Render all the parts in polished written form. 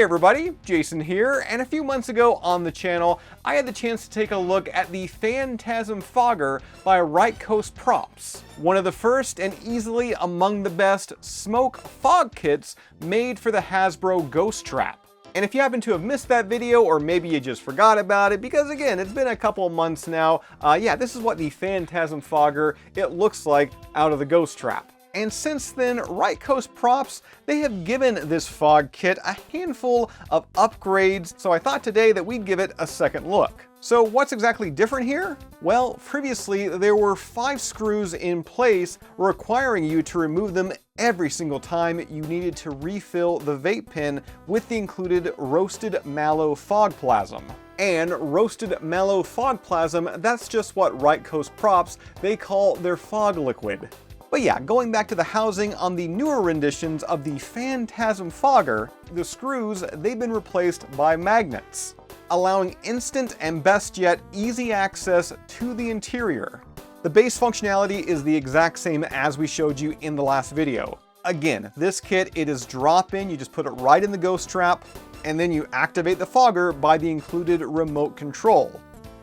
Hey everybody, Jason here, and a few months ago on the channel, I had the chance to take a look at the Fantasm Fogger by Right Coast Props, one of the first and easily among the best smoke fog kits made for the Hasbro Ghost Trap. And if you happen to have missed that video, or maybe you just forgot about it, because again, it's been a couple of months now, yeah, this is what the Fantasm Fogger, it looks like out of the Ghost Trap. And since then, Right Coast Props, they have given this fog kit a handful of upgrades, so I thought today that we'd give it a second look. So what's exactly different here? Well, previously there were 5 screws in place requiring you to remove them every single time you needed to refill the vape pen with the included roasted mallow fog plasm. And roasted mallow fog plasm, that's just what Right Coast Props, they call their fog liquid. But yeah, going back to the housing on the newer renditions of the Fantasm Fogger, the screws, they've been replaced by magnets, allowing instant and best yet easy access to the interior. The base functionality is the exact same as we showed you in the last video. Again, this kit, it is drop-in, you just put it right in the Ghost Trap, and then you activate the fogger by the included remote control.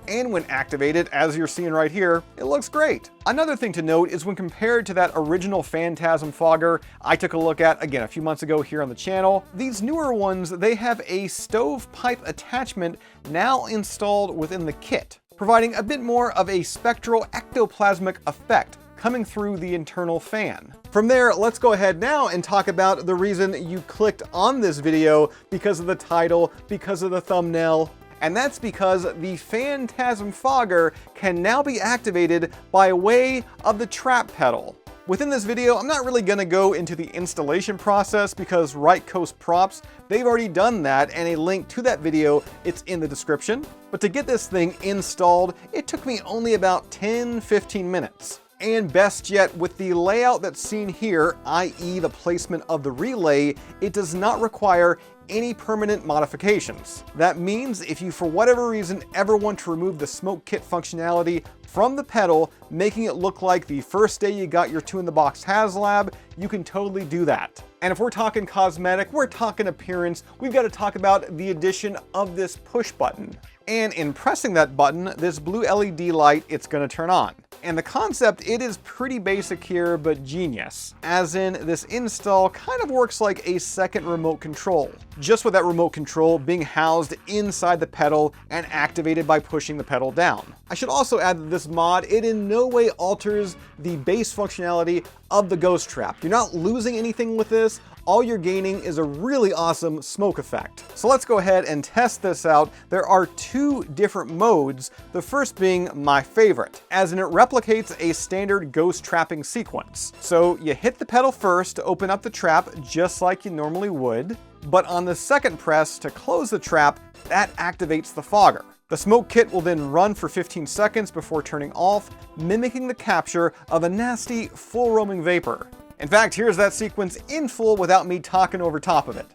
And when activated, as you're seeing right here, it looks great. Another thing to note is when compared to that original Fantasm Fogger I took a look at, again, a few months ago here on the channel, these newer ones, they have a stovepipe attachment now installed within the kit, providing a bit more of a spectral ectoplasmic effect coming through the internal fan. From there, let's go ahead now and talk about the reason you clicked on this video because of the title, because of the thumbnail. And that's because the Fantasm Fogger can now be activated by way of the trap pedal. Within this video, I'm not really gonna go into the installation process because Right Coast Props, they've already done that, and a link to that video, it's in the description. But to get this thing installed, it took me only about 10-15 minutes. And best yet, with the layout that's seen here, i.e. the placement of the relay, it does not require any permanent modifications. That means if you for whatever reason ever want to remove the smoke kit functionality from the pedal, making it look like the first day you got your 2-in-the-box HasLab, you can totally do that. And if we're talking cosmetic, we're talking appearance, we've got to talk about the addition of this push button. And in pressing that button, this blue LED light, it's going to turn on. And the concept, it is pretty basic here, but genius. As in, this install kind of works like a second remote control, just with that remote control being housed inside the pedal and activated by pushing the pedal down. I should also add that this mod, it in no way alters the base functionality of the Ghost Trap. You're not losing anything with this. All you're gaining is a really awesome smoke effect. So let's go ahead and test this out. There are 2 different modes, the first being my favorite, as in it replicates a standard ghost trapping sequence. So you hit the pedal first to open up the trap just like you normally would, but on the second press to close the trap, that activates the fogger. The smoke kit will then run for 15 seconds before turning off, mimicking the capture of a nasty full roaming vapor. In fact, here's that sequence in full without me talking over top of it.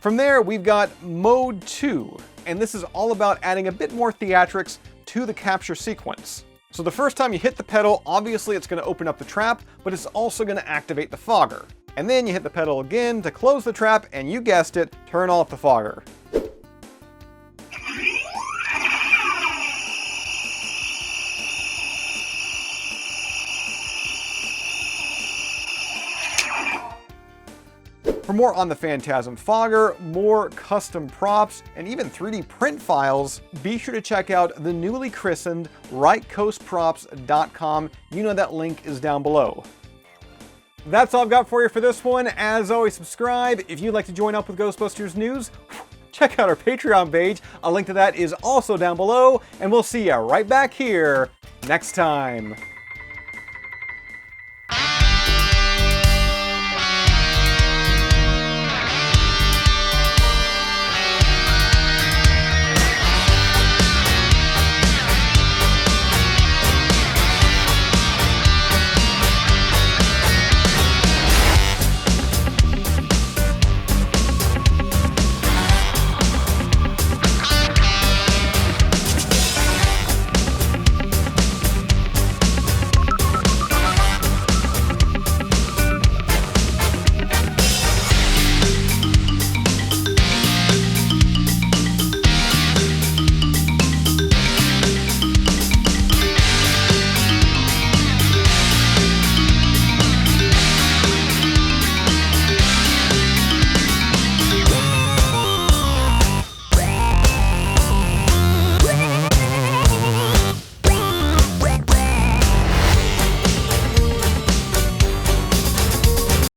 From there, we've got Mode 2, and this is all about adding a bit more theatrics to the capture sequence. So the first time you hit the pedal, obviously it's going to open up the trap, but it's also going to activate the fogger. And then you hit the pedal again to close the trap, and you guessed it, turn off the fogger. For more on the Fantasm Fogger, more custom props, and even 3D print files, be sure to check out the newly christened rightcoastprops.com. You know that link is down below. That's all I've got for you for this one. As always, subscribe. If you'd like to join up with Ghostbusters news, check out our Patreon page. A link to that is also down below, and we'll see you right back here next time.